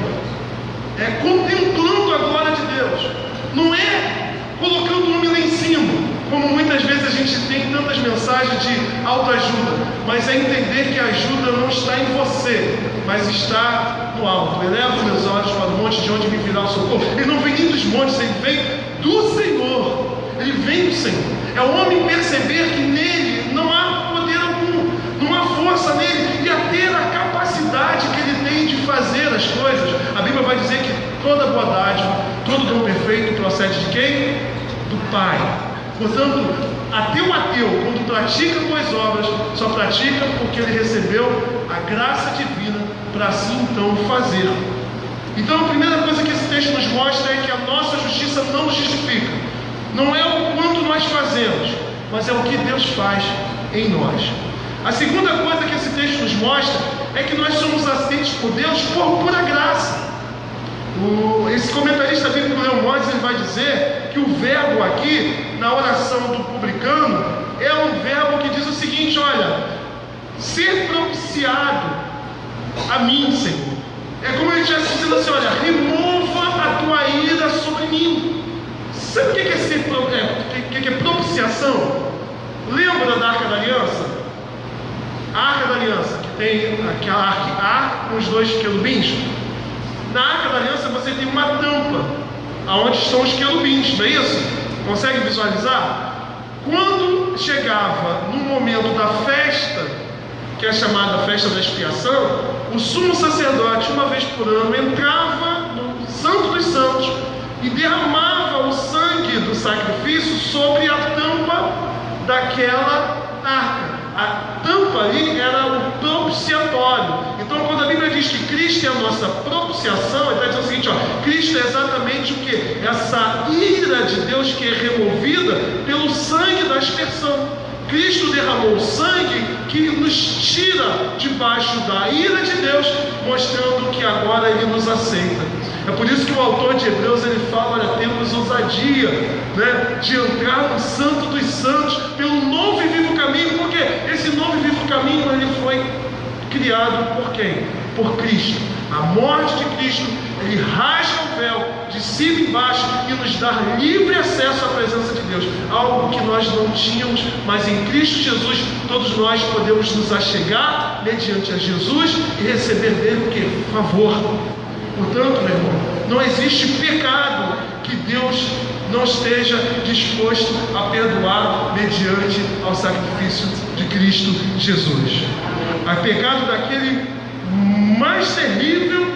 É contemplando a glória de Deus. Não é colocando o homem lá em cima, como muitas vezes a gente tem tantas mensagens de autoajuda, mas é entender que a ajuda não está em você, mas está no alto. Elevo meus olhos para o monte, de onde me virá o socorro. Ele não vem nem dos montes, ele vem do Senhor. Ele vem do Senhor. É o homem perceber que nele não há poder algum, não há força nele, e a ter a capacidade que ele tem de fazer as coisas. A Bíblia vai dizer que toda boa dádiva, todo dom perfeito procede de quem? Do Pai. Portanto, até o ateu, quando pratica boas obras, só pratica porque ele recebeu a graça divina para assim então fazer. Então a primeira coisa que esse texto nos mostra é que a nossa justiça não nos justifica. Não é o quanto nós fazemos, mas é o que Deus faz em nós. A segunda coisa que esse texto nos mostra é que nós somos aceitos por Deus por pura graça. Esse comentarista bíblico Leomóides, ele vai dizer que o verbo aqui, na oração do publicano, é um verbo que diz o seguinte: olha, ser propiciado a mim, Senhor. É como ele estivesse dizendo assim: olha, remova a tua ira sobre mim. Sabe o que é propiciação? Lembra da Arca da Aliança? A Arca da Aliança, que tem aquela arca com os dois querubins. Na Arca da Aliança você tem uma tampa, aonde estão os querubins, não é isso? Consegue visualizar? Quando chegava no momento da festa, que é chamada festa da expiação, o sumo sacerdote, uma vez por ano, entrava no Santo dos Santos e derramava o sangue do sacrifício sobre a tampa daquela arca. A tampa ali era o propiciatório. Então, quando a Bíblia diz que Cristo é a nossa propiciação, ele está dizendo o seguinte: ó, Cristo é exatamente o que? Essa ira de Deus que é removida pelo sangue da aspersão. Cristo derramou o sangue que nos tira debaixo da ira de Deus, mostrando que agora Ele nos aceita. É por isso que o autor de Hebreus ele fala: olha, temos ousadia, né, de entrar no Santo dos Santos pelo novo e vivo caminho, porque esse novo e vivo caminho ele foi criado por quem? Por Cristo. A morte de Cristo, ele rasga o véu de cima e embaixo e nos dá livre acesso à presença de Deus, algo que nós não tínhamos, mas em Cristo Jesus todos nós podemos nos achegar mediante a Jesus e receber dele o que? Favor. Portanto, meu irmão, não existe pecado que Deus não esteja disposto a perdoar mediante ao sacrifício de Cristo Jesus. Há pecado daquele mais terrível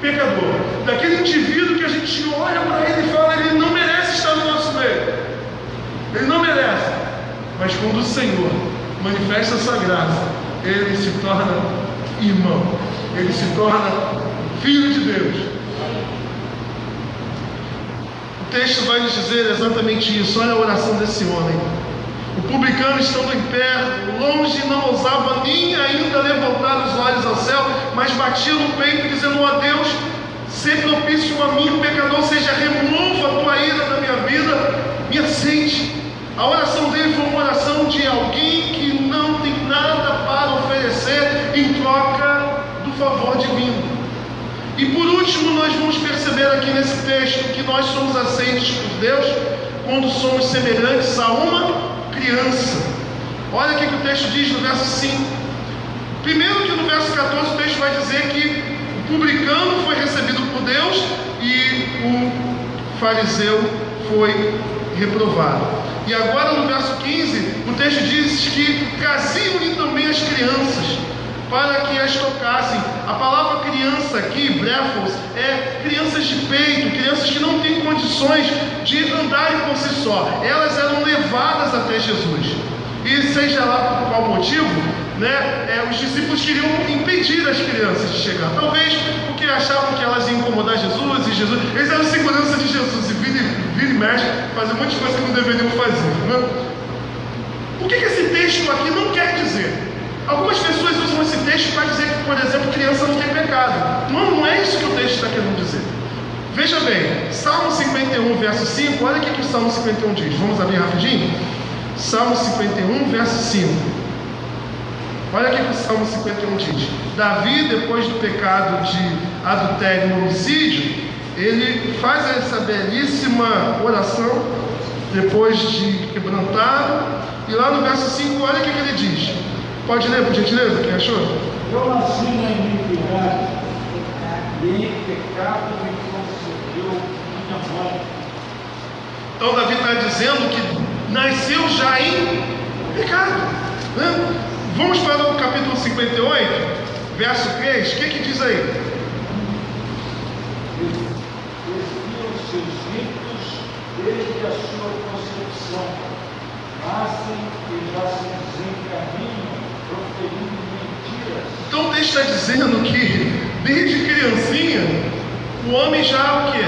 pecador, daquele indivíduo que a gente olha para ele e fala: ele não merece estar no nosso meio, ele não merece. Mas quando o Senhor manifesta essa graça, ele se torna irmão, ele se torna filho de Deus. O texto vai nos dizer exatamente isso. Olha a oração desse homem. O publicano, estando em pé, longe, não ousava nem ainda levantar os olhos ao céu, mas batia no peito, dizendo: ó Deus, se propício a mim, o pecador, ou seja, remova a tua ira da minha vida, me aceite. A oração dele foi uma oração de alguém que não tem nada para oferecer em troca do favor divino. E por último, nós vamos perceber aqui nesse texto que nós somos aceitos por Deus quando somos semelhantes a uma criança. Olha o que o texto diz no verso 5. Primeiro que no verso 14 o texto vai dizer que o publicano foi recebido por Deus e o fariseu foi reprovado. E agora no verso 15, o texto diz que traziam-lhe também as crianças, para que as tocassem. A palavra criança aqui, brefos, é crianças de peito, crianças que não têm condições de andarem por si só. Elas eram levadas até Jesus. E seja lá por qual motivo, os discípulos queriam impedir as crianças de chegar. Talvez porque achavam que elas iam incomodar Jesus, e Jesus, eles eram segurança de Jesus, e vira e mexe, faziam muitas coisas que não deveriam fazer. O que esse texto aqui não quer dizer? Algumas pessoas usam esse texto para dizer que, por exemplo, criança não tem pecado. Não é isso que o texto está querendo dizer. Veja bem, Salmo 51, verso 5, olha o que o Salmo 51 diz. Vamos abrir rapidinho? Salmo 51, verso 5. Olha o que o Salmo 51 diz. Davi, depois do pecado de adultério e homicídio, ele faz essa belíssima oração, depois de quebrantado, e lá no verso 5, olha o que ele diz. Pode ler, por gentileza, quem achou? Eu nasci na iniquidade, e em pecado me concebeu minha mãe. Então Davi está dizendo que nasceu já em pecado. Vamos para o capítulo 58, verso 3, o que diz aí? Desviam seus ritos desde a sua concepção, nascem e já se desencaminham, proferindo mentiras. Então o texto está dizendo que desde criancinha o homem já o quê?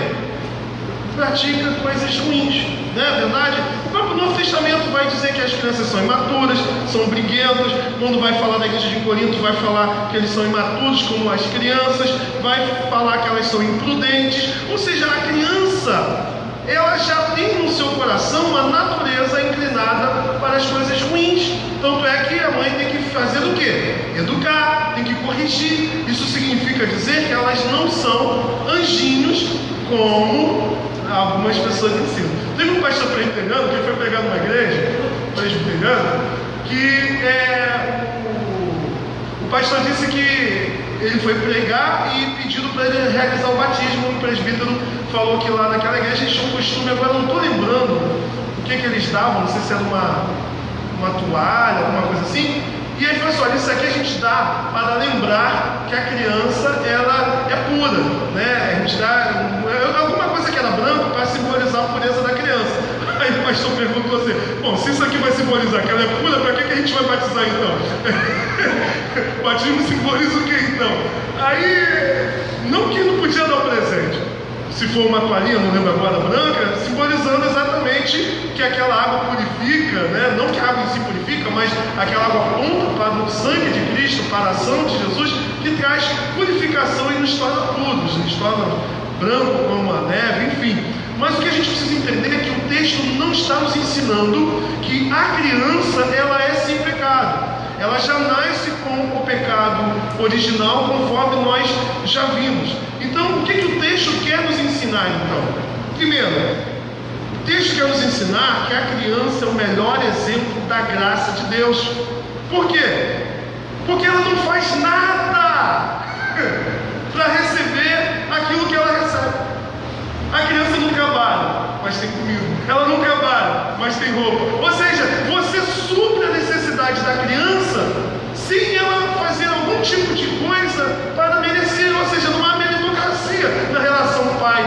Pratica coisas ruins, não é verdade? O próprio Novo Testamento vai dizer que as crianças são imaturas, são briguentas. Quando vai falar da igreja de Corinto, vai falar que eles são imaturos como as crianças, vai falar que elas são imprudentes. Ou seja, a criança, ela já tem no seu coração uma natureza inclinada para as coisas ruins. Tanto é que a mãe tem que fazer o quê? Educar, tem que corrigir. Isso significa dizer que elas não são anjinhos como algumas pessoas ensinam. Teve um pastor presbiteriano que foi pregar numa igreja presbiteriana que o pastor disse que ele foi pregar e pedido para ele realizar o batismo. O presbítero falou que lá naquela igreja eles tinham um costume, agora não estou lembrando o que eles davam, não sei se era uma toalha, alguma coisa assim. E aí falou assim: olha, isso aqui a gente dá para lembrar que a criança ela é pura, né? A gente dá alguma coisa que era branco para simbolizar a pureza da criança. Aí o pastor perguntou assim: bom, se isso aqui vai simbolizar que ela é pura, para que a gente vai batizar então? O batismo simboliza o que então? Aí, não que não podia dar o presente. Se for uma toalhinha, não lembro agora, branca, simbolizando exatamente que aquela água purifica, né? Não que a água em si purifica, mas aquela água aponta para o sangue de Cristo, para a ação de Jesus, que traz purificação e nos torna puros, nos torna branco como a neve, enfim. Mas o que a gente precisa entender é que o texto não está nos ensinando que a criança, ela é sem pecado. Ela já nasce com o pecado original, conforme nós já vimos. Então, o que o texto quer nos ensinar, então? Primeiro, o texto quer nos ensinar que a criança é o melhor exemplo da graça de Deus. Por quê? Porque ela não faz nada para receber aquilo que ela recebe. A criança não trabalha, mas tem comida. Ela não trabalha, mas tem roupa. Ou seja, você supre a necessidade da criança sem ela fazer algum tipo de coisa para merecer. Ou seja, não há meritocracia na relação pai,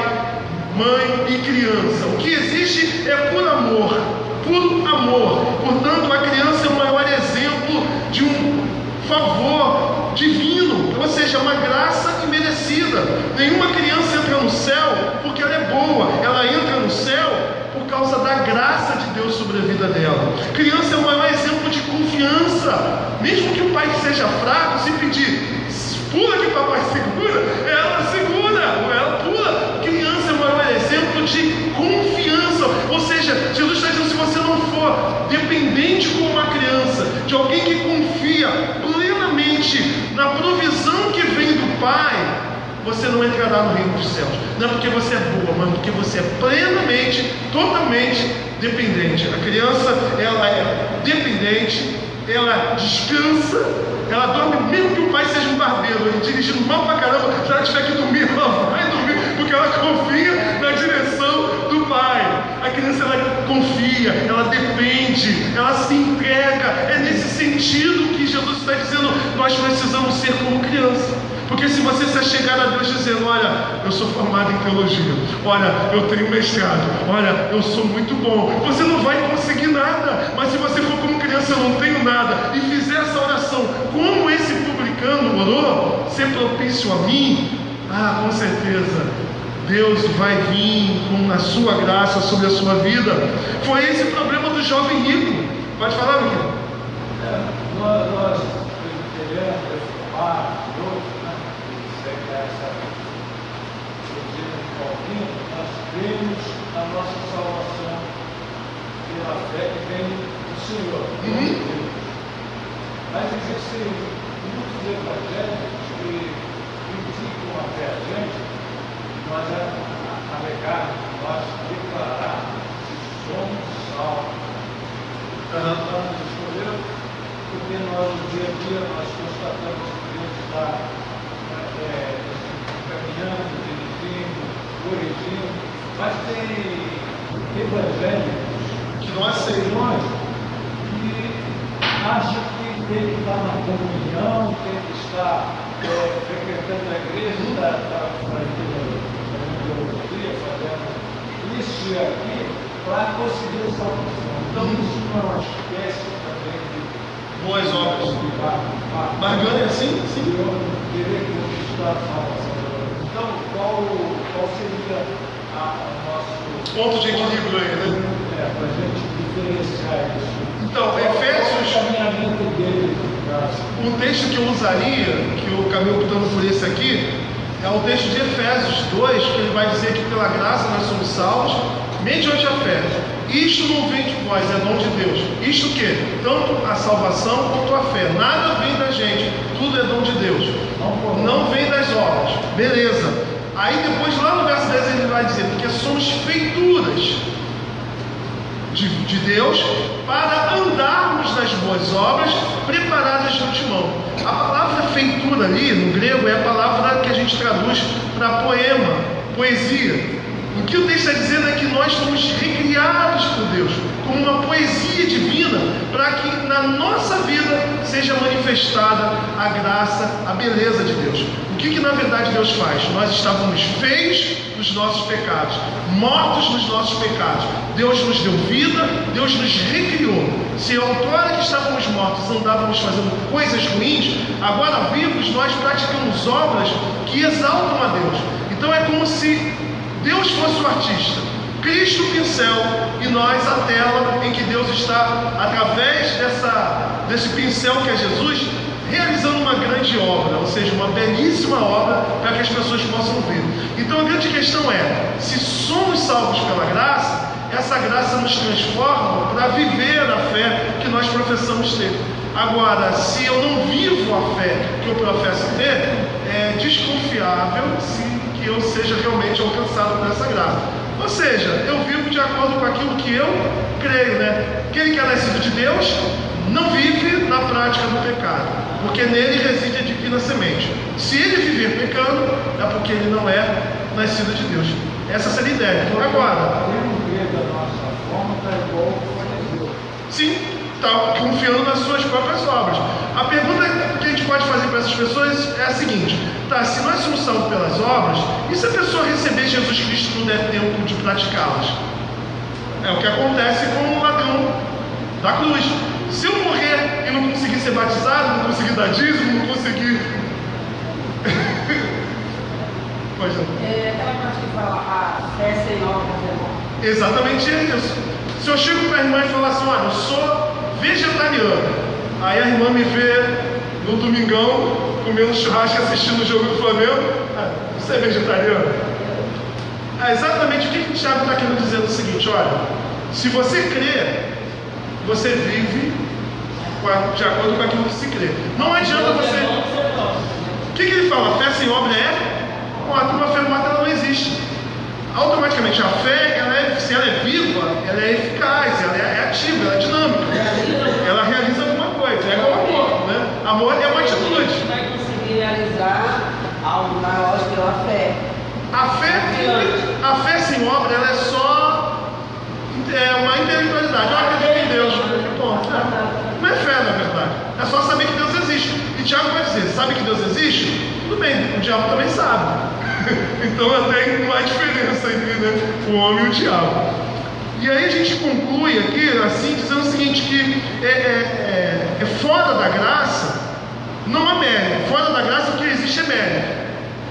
mãe e criança. O que existe é por amor, puro amor. Portanto, a criança é o maior exemplo de um favor divino, ou seja, uma graça imerecida. Nenhuma criança entra no céu porque ela é boa, ela entra no céu por causa da graça de Deus sobre a vida dela. Criança é o maior exemplo de confiança. Mesmo que o pai seja fraco, se pedir, pula que o papai segura, ela segura, ela pula. Criança é o maior exemplo de confiança. Ou seja, Jesus está dizendo: se você não for dependente como uma criança, de alguém que confia plenamente na provisão que vem do pai, você não entrará no reino dos céus. Não é porque você é boa, mas porque você é plenamente, totalmente dependente. A criança, ela é dependente, ela descansa, ela dorme, mesmo que o pai seja um barbeiro, ele dirigindo mal pra caramba, se ela tiver que dormir, ela vai dormir, porque ela confia na direção do pai. A criança, ela confia, ela depende, ela se entrega. É nesse sentido que Jesus está dizendo, nós precisamos ser como criança. Porque se você se chegar a Deus dizendo, olha, eu sou formado em teologia, olha, eu tenho mestrado, olha, eu sou muito bom, você não vai conseguir nada. Mas se você for como criança, eu não tenho nada, e fizer essa oração como esse publicano orou, ser propício a mim, com certeza Deus vai vir com a sua graça sobre a sua vida. Foi esse o problema do jovem rico. Pode falar, meu querido? Nós queremos reformar essa doutrina de Calvino, nós cremos na nossa salvação pela fé que vem do Senhor. Mas existem muitos evangélicos que criticam a fé a gente, nós alegarmos, nós declararmos que somos salvos. Nós vamos escolher porque nós, no dia a dia, nós constatamos que Deus está caminhando, dirigindo, corrigindo, mas tem evangélicos que não aceitam, que acham que tem que estar na comunhão, tem que estar frequentando a igreja, fazendo isso e aquilo, para conseguir essa salvação. Então isso não é uma espécie também de boas obras. Barganha é assim? Sim. Querer conquistar a salvação. Então, qual seria o nosso ponto de equilíbrio aí, né? Para a gente diferenciar isso. Então, Efésios, o caminhamento dele, um texto que eu usaria, que eu caminho optando por esse aqui, é o texto de Efésios 2, que ele vai dizer que pela graça nós somos salvos, mediante a fé. Isto não vem de vós, é dom de Deus. Isto o quê? Tanto a salvação quanto a fé. Nada vem da gente, tudo é dom de Deus. Não vem das obras. Beleza. Aí depois, lá no verso 10, ele vai dizer, porque somos feituras de Deus para andarmos nas boas obras preparadas de antemão. A palavra feitura ali, no grego, é a palavra que a gente traduz para poema, poesia. O que o texto está dizendo é que nós fomos recriados por Deus como uma poesia divina para que na nossa vida seja manifestada a graça, a beleza de Deus. O que na verdade Deus faz? Nós estávamos feios nos nossos pecados, mortos nos nossos pecados. Deus nos deu vida, Deus nos recriou. Se outrora que estávamos mortos andávamos fazendo coisas ruins, agora vivos nós praticamos obras que exaltam a Deus. Então é como se Deus fosse o artista, Cristo o pincel e nós a tela em que Deus está, através desse pincel que é Jesus, realizando uma grande obra, ou seja, uma belíssima obra para que as pessoas possam ver. Então a grande questão é, se somos salvos pela graça, essa graça nos transforma para viver a fé que nós professamos ter. Agora, se eu não vivo a fé que eu professo ter, é desconfiável que eu seja realmente alcançado por essa graça. Ou seja, eu vivo de acordo com aquilo que eu creio, né? Aquele que é nascido de Deus não vive na prática do pecado, porque nele reside a divina semente. Se ele viver pecando, é porque ele não é nascido de Deus. Essa seria a ideia. Agora, da nossa forma está igual ao fariseu. Sim, está confiando nas suas próprias obras. A pergunta que a gente pode fazer para essas pessoas é a seguinte: tá, se nós somos salvos pelas obras, e se a pessoa receber Jesus Cristo não der tempo de praticá-las? É o que acontece com o ladrão da cruz. Se eu morrer e não conseguir ser batizado, não conseguir dar dízimo, não conseguir... Pode não. É aquela parte que fala, a fé sem obras é morte. Exatamente isso. Se eu chego para a irmã e falar assim, olha, eu sou vegetariano, aí a irmã me vê no domingão comendo churrasco e assistindo o jogo do Flamengo, você é vegetariano? Exatamente o que o Tiago está querendo dizer no seguinte: olha, se você crê, você vive de acordo com aquilo que se crê. Não adianta você... O que ele fala? fala, fé sem obra é morta. Uma fé morta ela não existe. Automaticamente a fé, se ela é viva, ela é eficaz, ela é ativa, ela é dinâmica. Ela realiza alguma coisa, é igual amor, né? Amor é uma atitude. A gente vai conseguir realizar algo maior pela fé. A fé sem obra, ela é só uma intelectualidade. Eu acredito em Deus, ponto. Não é fé, na verdade. É só saber que Deus existe. E Tiago vai dizer, sabe que Deus existe? Tudo bem, o diabo também sabe. Então até não há diferença entre, né, o homem e o diabo. E aí a gente conclui aqui, assim, dizendo o seguinte, que fora da graça, não há mérito. Fora da graça o que existe é mérito,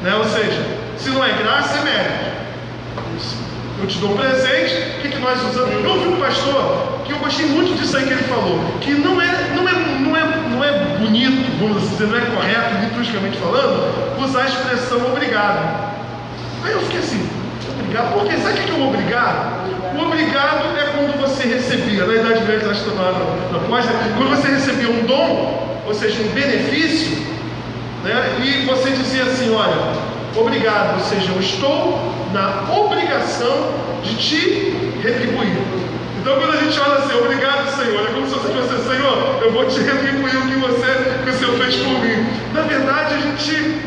né? Ou seja, se não é graça, é mérito. Eu te dou um presente, o que nós usamos? Eu ouvi um pastor, que eu gostei muito disso aí que ele falou, que não é bonito, vamos dizer, não é correto, liturgicamente falando, usar a expressão obrigado. Aí eu fiquei assim, obrigado, porque sabe o que é um obrigado? O obrigado é quando você recebia, na Idade Média, acho que na pós, quando você recebia um dom, ou seja, um benefício, né, e você dizia assim, olha, obrigado, ou seja, eu estou na obrigação de te retribuir. Então quando a gente olha assim, obrigado Senhor, é como se você dissesse, Senhor, eu vou te retribuir o que o Senhor fez por mim. Na verdade a gente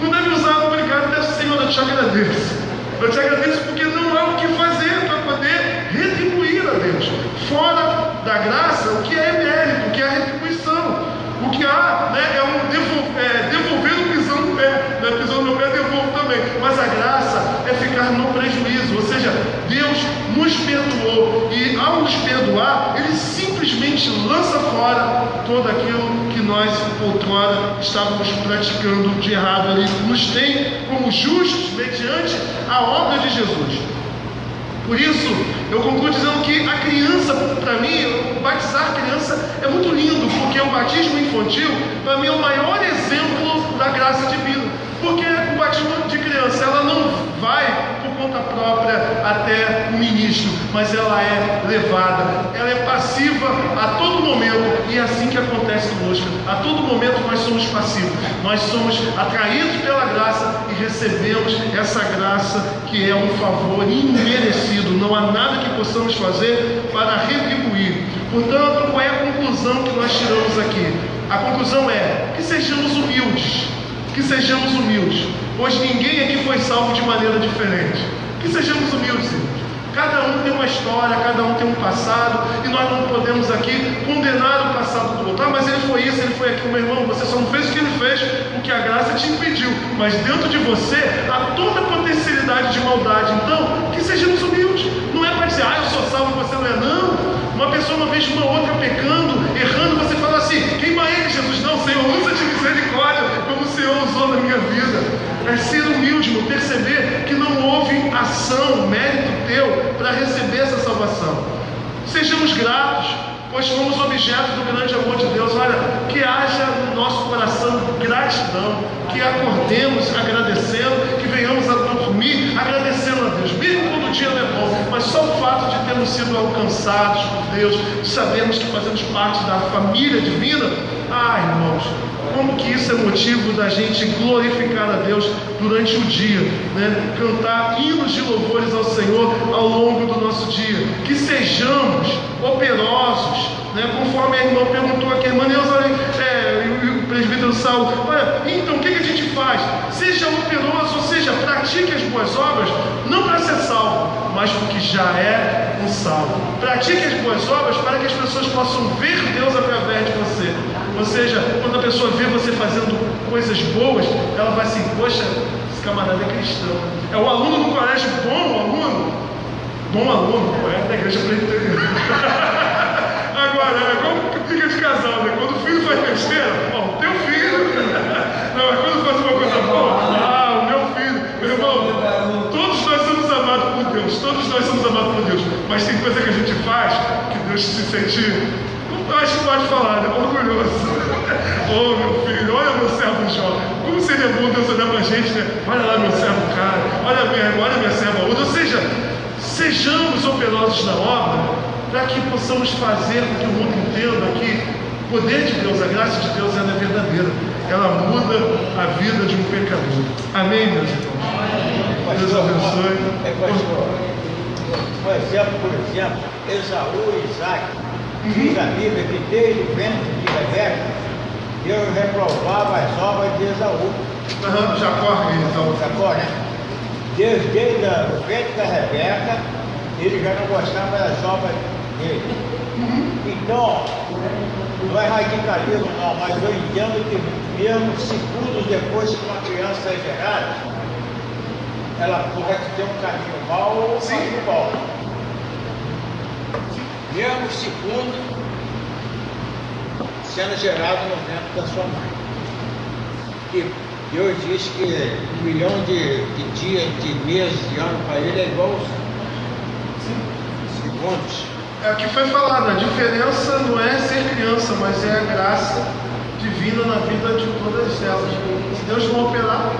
não deve usar o obrigado, deve ser, Senhor, eu te agradeço. Eu te agradeço porque não há o que fazer para poder retribuir a Deus. Fora da graça, o que é mérito, o que é retribuição. O que há, né, é devolver o pisão no pé, né? Pisão no pé devolvo também. Mas a graça é ficar no prejuízo, ou seja, Deus nos perdoou e ao nos perdoar, Ele simplesmente lança fora todo aquilo que nós outrora estávamos praticando de errado. Ele nos tem como justos mediante a obra de Jesus. Por isso, eu concluo dizendo que a criança, para mim, batizar a criança é muito lindo, porque o batismo infantil, para mim, é o maior exemplo da graça divina. Porque o batismo de criança, ela não vai por conta própria até o ministro, mas ela é levada, ela é passiva a todo momento, e é assim que acontece conosco. A todo momento nós somos passivos, nós somos atraídos pela graça e recebemos essa graça que é um favor imerecido. Não há nada que possamos fazer para retribuir. Portanto, qual é a conclusão que nós tiramos aqui? A conclusão é que sejamos humildes. Que sejamos humildes, pois ninguém aqui foi salvo de maneira diferente. Que sejamos humildes, irmãos. Cada um tem uma história, cada um tem um passado, e nós não podemos aqui condenar o passado do outro. Ah, mas ele foi isso, ele foi aquilo. Meu irmão, você só não fez o que ele fez, o que a graça te impediu. Mas dentro de você há toda a potencialidade de maldade. Então, que sejamos humildes. Não é para dizer, eu sou salvo e você não é, não. Uma pessoa uma vez uma outra pecando, errando, você fala assim, queima ele, Jesus. Não, Senhor, usa de misericórdia, como o Senhor usou na minha vida. É ser humilde, perceber que não houve ação, mérito teu para receber essa salvação. Sejamos gratos, pois fomos objeto do grande amor de Deus. Olha, que haja no nosso coração gratidão, que acordemos agradecendo, que venhamos a dormir agradecendo a Deus, mesmo quando o dia não é bom, mas só o fato de termos sido alcançados por Deus, de sabermos que fazemos parte da família divina. Irmãos, como que isso é motivo da gente glorificar a Deus durante o dia, né? Cantar hinos de louvores ao Senhor ao longo do nosso dia, que sejamos operosos, né? Conforme a irmã perguntou aqui, a irmã Neuza, o presbítero Saulo, olha, então o que a gente faz? Seja operoso, ou seja, pratique as boas obras, não para ser salvo, mas porque já é um salvo. Pratique as boas obras para que as pessoas possam ver Deus através de você. Ou seja, quando a pessoa vê você fazendo coisas boas, ela vai assim, poxa, esse camarada é cristão. É o aluno do colégio, bom aluno, é da igreja presbiteriana. Agora, como fica de casal, né? Quando o filho faz besteira, o teu filho. Não, mas quando faz uma coisa boa, o meu filho. Meu irmão, todos nós somos amados por Deus, todos nós somos amados por Deus. Mas tem coisa que a gente faz que Deus se sente, eu acho que pode falar, né? Orgulhoso. Meu filho, olha meu servo Jó. Como seria bom Deus olhar pra gente, né? Olha lá meu servo cara, olha minha serva outra. Ou seja, sejamos operosos na obra, para que possamos fazer com que o mundo entenda que o poder de Deus, a graça de Deus, ela é verdadeira. Ela muda a vida de um pecador. Amém, meus irmãos? Deus abençoe. Um exemplo, por exemplo, Esaú e Isaac. Diz a Bíblia que desde o ventre de Rebeca, Deus reprovava as obras de Esaú. Jacó, então. Jacó, né? Desde o ventre da Rebeca, ele já não gostava das obras dele. Então, não é radicalismo não, mas eu entendo que mesmo segundos depois que uma criança é gerada, ela pode ter um caminho mau ou um caminho bom. Mesmo segundo sendo gerado no ventre da sua mãe. E Deus diz que 1 milhão de dias, de meses, de anos para ele é igual segundos. É o que foi falado, a diferença não é ser criança, mas é a graça divina na vida de todas elas. Se Deus não operar,